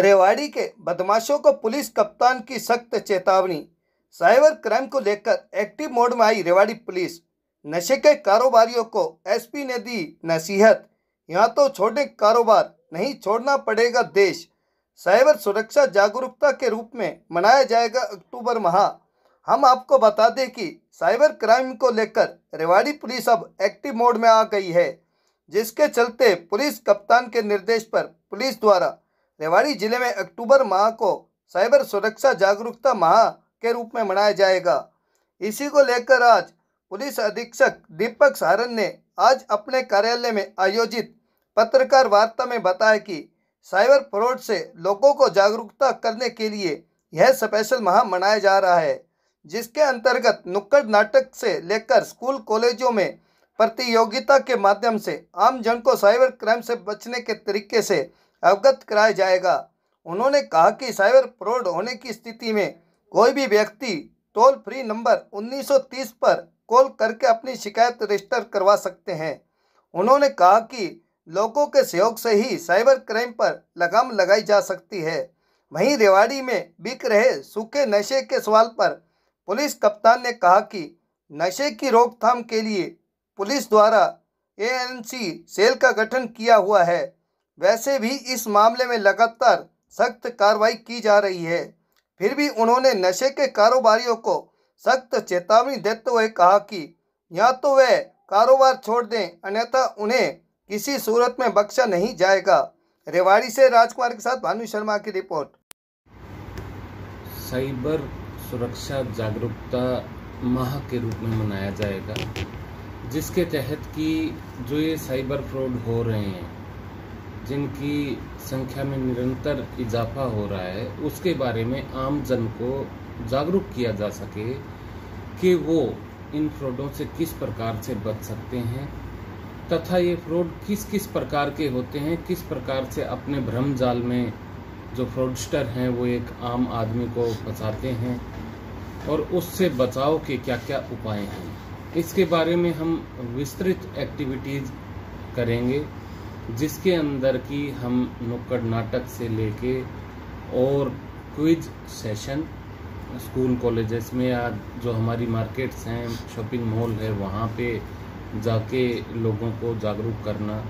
रेवाड़ी के बदमाशों को पुलिस कप्तान की सख्त चेतावनी। साइबर क्राइम को लेकर एक्टिव मोड में आई रेवाड़ी पुलिस। नशे के कारोबारियों को एसपी ने दी नसीहत। यहाँ तो छोड़े कारोबार, नहीं छोड़ना पड़ेगा देश। साइबर सुरक्षा जागरूकता के रूप में मनाया जाएगा अक्टूबर माह। हम आपको बता दें कि साइबर क्राइम को लेकर रेवाड़ी पुलिस अब एक्टिव मोड में आ गई है, जिसके चलते पुलिस कप्तान के निर्देश पर पुलिस द्वारा रेवाड़ी जिले में अक्टूबर माह को साइबर सुरक्षा जागरूकता माह के रूप में मनाया जाएगा। इसी को लेकर आज पुलिस अधीक्षक दीपक सारन ने आज अपने कार्यालय में आयोजित पत्रकार वार्ता में बताया कि साइबर फ्रॉड से लोगों को जागरूकता करने के लिए यह स्पेशल माह मनाया जा रहा है, जिसके अंतर्गत नुक्कड़ नाटक से लेकर स्कूल कॉलेजों में प्रतियोगिता के माध्यम से आम जन को साइबर क्राइम से बचने के तरीके से अवगत कराया जाएगा। उन्होंने कहा कि साइबर फ्रॉड होने की स्थिति में कोई भी व्यक्ति टोल फ्री नंबर 1930 पर कॉल करके अपनी शिकायत रजिस्टर करवा सकते हैं। उन्होंने कहा कि लोगों के सहयोग से ही साइबर क्राइम पर लगाम लगाई जा सकती है। वहीं रेवाड़ी में बिक रहे सूखे नशे के सवाल पर पुलिस कप्तान ने कहा कि नशे की रोकथाम के लिए पुलिस द्वारा एएनसी सेल का गठन किया हुआ है। वैसे भी इस मामले में लगातार सख्त कार्रवाई की जा रही है। फिर भी उन्होंने नशे के कारोबारियों को सख्त चेतावनी देते हुए कहा कि या तो वे कारोबार छोड़ दें, अन्यथा उन्हें किसी सूरत में बख्शा नहीं जाएगा। रेवाड़ी से राजकुमार के साथ भानु शर्मा की रिपोर्ट। साइबर सुरक्षा जागरूकता माह के रूप में मनाया जाएगा, जिसके तहत कि जो ये साइबर फ्रॉड हो रहे हैं, जिनकी संख्या में निरंतर इजाफा हो रहा है, उसके बारे में आम जन को जागरूक किया जा सके कि वो इन फ्रॉडों से किस प्रकार से बच सकते हैं तथा ये फ्रॉड किस किस प्रकार के होते हैं, किस प्रकार से अपने भ्रम जाल में जो फ्रॉडस्टर हैं वो एक आम आदमी को फंसाते हैं और उससे बचाव के क्या क्या उपाय हैं, इसके बारे में हम विस्तृत एक्टिविटीज़ करेंगे, जिसके अंदर की हम नुक्कड़ नाटक से लेके और क्विज सेशन स्कूल कॉलेजेस में या जो हमारी मार्केट्स हैं, शॉपिंग मॉल है, वहाँ पे जाके लोगों को जागरूक करना।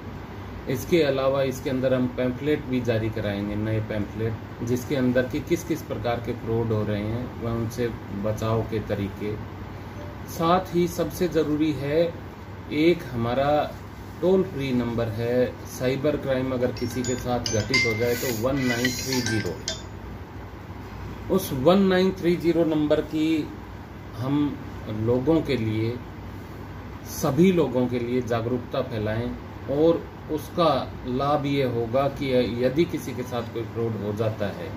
इसके अलावा इसके अंदर हम पैम्फलेट भी जारी कराएंगे, नए पैम्फलेट, जिसके अंदर की किस किस प्रकार के फ्रॉड हो रहे हैं वह उनसे बचाव के तरीके। साथ ही सबसे ज़रूरी है, एक हमारा टोल फ्री नंबर है, साइबर क्राइम अगर किसी के साथ घटित हो जाए तो 1930। उस 1930 नंबर की हम लोगों के लिए, सभी लोगों के लिए जागरूकता फैलाएं और उसका लाभ ये होगा कि यदि किसी के साथ कोई फ्रॉड हो जाता है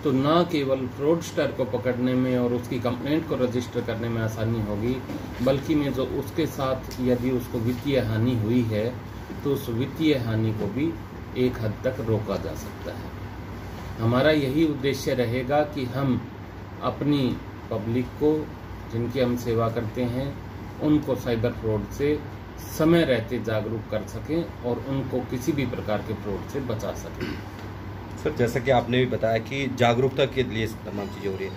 तो ना केवल फ्रॉडस्टर को पकड़ने में और उसकी कंप्लेंट को रजिस्टर करने में आसानी होगी, बल्कि में जो उसके साथ यदि उसको वित्तीय हानि हुई है तो उस वित्तीय हानि को भी एक हद तक रोका जा सकता है। हमारा यही उद्देश्य रहेगा कि हम अपनी पब्लिक को, जिनकी हम सेवा करते हैं, उनको साइबर फ्रॉड से समय रहते जागरूक कर सकें और उनको किसी भी प्रकार के फ्रॉड से बचा सकें। सर, जैसा कि आपने भी बताया कि जागरूकता के लिए तमाम चीज़ें हो रही है,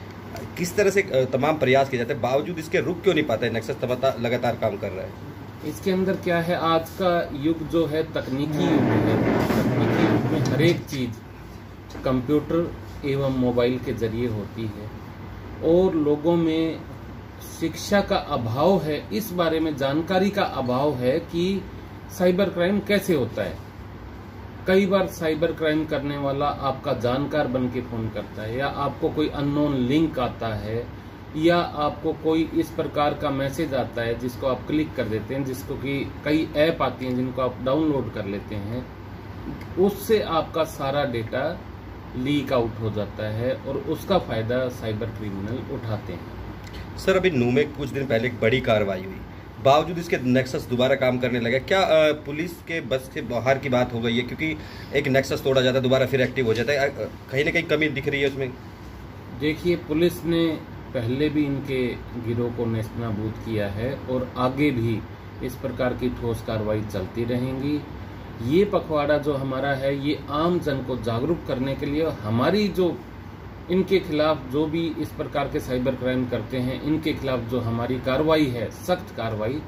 किस तरह से तमाम प्रयास किए जाते हैं, बावजूद इसके रुक क्यों नहीं पाते हैं? नेक्सस लगातार काम कर रहा है। इसके अंदर क्या है, आज का युग जो है तकनीकी युग है। तकनीकी युग में हर एक चीज़ कंप्यूटर एवं मोबाइल के जरिए होती है और लोगों में शिक्षा का अभाव है, इस बारे में जानकारी का अभाव है कि साइबर क्राइम कैसे होता है। कई बार साइबर क्राइम करने वाला आपका जानकार बन के फ़ोन करता है, या आपको कोई अननोन लिंक आता है, या आपको कोई इस प्रकार का मैसेज आता है जिसको आप क्लिक कर देते हैं, जिसको कि कई ऐप आती हैं जिनको आप डाउनलोड कर लेते हैं, उससे आपका सारा डेटा लीक आउट हो जाता है और उसका फ़ायदा साइबर क्रिमिनल उठाते हैं। सर, अभी नू में कुछ दिन पहले एक बड़ी कार्रवाई हुई, बावजूद इसके नेक्सस दोबारा काम करने लगा। क्या पुलिस के बस से बाहर की बात हो गई है? क्योंकि एक नेक्सस तोड़ा जाता है, दोबारा फिर एक्टिव हो जाता है, कहीं ना कहीं कमी दिख रही है उसमें। देखिए, पुलिस ने पहले भी इनके गिरोह को नेस्तनाबूद किया है और आगे भी इस प्रकार की ठोस कार्रवाई चलती रहेंगी। ये पखवाड़ा जो हमारा है ये आम जन को जागरूक करने के लिए, हमारी जो इनके खिलाफ जो भी इस प्रकार के साइबर क्राइम करते हैं इनके खिलाफ जो हमारी कार्रवाई है, सख्त कार्रवाई,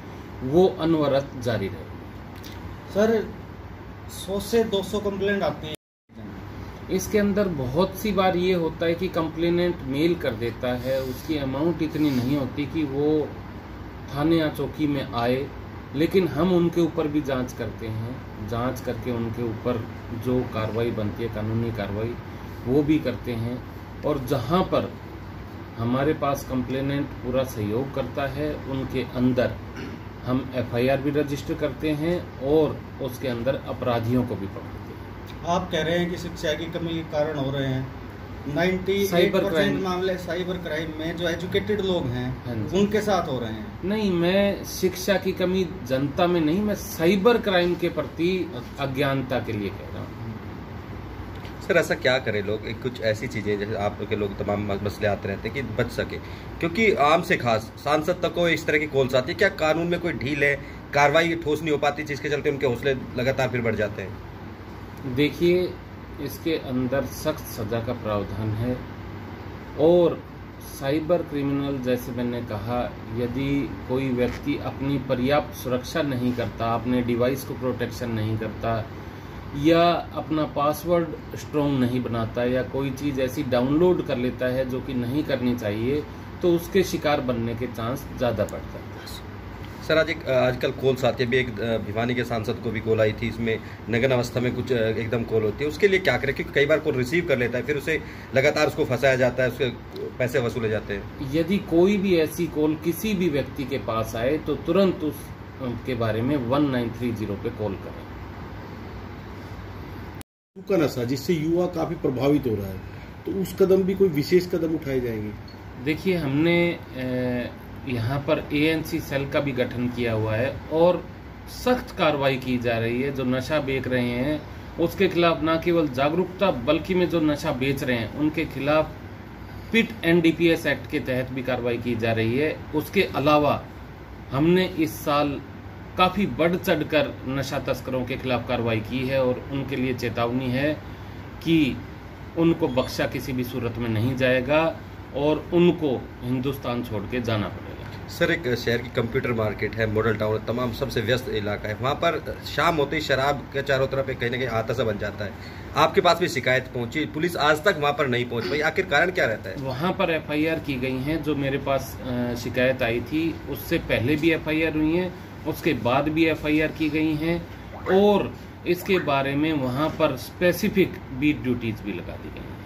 वो अनवरत जारी रहे। सर 100 से 200 कंप्लेंट आते हैं। इसके अंदर बहुत सी बार ये होता है कि कंप्लेनेंट मेल कर देता है, उसकी अमाउंट इतनी नहीं होती कि वो थाने या चौकी में आए, लेकिन हम उनके ऊपर भी जांच करते हैं। जांच करके उनके ऊपर जो कार्रवाई बनती है, कानूनी कार्रवाई, वो भी करते हैं। और जहां पर हमारे पास कंप्लेनेंट पूरा सहयोग करता है उनके अंदर हम FIR भी रजिस्टर करते हैं और उसके अंदर अपराधियों को भी पकड़ते हैं। आप कह रहे हैं कि शिक्षा की कमी के कारण हो रहे हैं। 98% मामले साइबर क्राइम में जो एजुकेटेड लोग हैं उनके साथ हो रहे हैं। नहीं, मैं शिक्षा की कमी जनता में नहीं, मैं साइबर क्राइम के प्रति अज्ञानता के लिए कह रहा हूँ। सर ऐसा क्या करें लोग, कुछ ऐसी चीज़ें जैसे आप के लोग तमाम मसले आते रहते हैं कि बच सके, क्योंकि आम से खास सांसद तक को इस तरह की कॉल्स आती है, क्या कानून में कोई ढील है, कार्रवाई ठोस नहीं हो पाती जिसके चलते उनके हौसले लगातार फिर बढ़ जाते हैं? देखिए, इसके अंदर सख्त सजा का प्रावधान है और साइबर क्रिमिनल, जैसे मैंने कहा, यदि कोई व्यक्ति अपनी पर्याप्त सुरक्षा नहीं करता, अपने डिवाइस को प्रोटेक्शन नहीं करता या अपना पासवर्ड स्ट्रॉन्ग नहीं बनाता या कोई चीज़ ऐसी डाउनलोड कर लेता है जो कि नहीं करनी चाहिए, तो उसके शिकार बनने के चांस ज़्यादा बढ़ जाते हैं। सर आजकल कॉल्स आती है, अभी एक भिवानी के सांसद को भी कॉल आई थी, इसमें नग्न अवस्था में कुछ एकदम कॉल होती है, उसके लिए क्या करें? क्योंकि कई बार कॉल रिसीव कर लेता है, फिर उसे लगातार उसको फंसाया जाता है, उसके पैसे वसूले जाते हैं। यदि कोई भी ऐसी कॉल किसी भी व्यक्ति के पास आए तो तुरंत उसके बारे में 1930 पे कॉल करें। का नशा जिससे युवा काफी प्रभावित हो रहा है, तो उस कदम भी कोई विशेष कदम उठाए जाएंगे? देखिए, हमने यहाँ पर ANC सेल का भी गठन किया हुआ है और सख्त कार्रवाई की जा रही है। जो नशा बेच रहे हैं उसके खिलाफ न केवल जागरूकता, बल्कि में जो नशा बेच रहे हैं उनके खिलाफ PIT NDPS एक्ट के तहत भी कार्रवाई की जा रही है। उसके अलावा हमने इस साल काफ़ी बढ़ चढ़कर नशा तस्करों के खिलाफ कार्रवाई की है और उनके लिए चेतावनी है कि उनको बख्शा किसी भी सूरत में नहीं जाएगा और उनको हिंदुस्तान छोड़ के जाना पड़ेगा। सर एक शहर की कंप्यूटर मार्केट है, मॉडल टाउन, तमाम सबसे व्यस्त इलाका है, वहाँ पर शाम होते ही शराब के चारों तरफ कहीं ना कहीं आता सा बन जाता है। आपके पास भी शिकायत पहुंची, पुलिस आज तक वहाँ पर नहीं पहुंच पाई, आखिर कारण क्या रहता है? वहाँ पर FIR की गई हैं। जो मेरे पास शिकायत आई थी उससे पहले भी FIR हुई हैं, उसके बाद भी FIR की गई हैं और इसके बारे में वहाँ पर स्पेसिफिक बीट ड्यूटीज भी लगा दी गई हैं।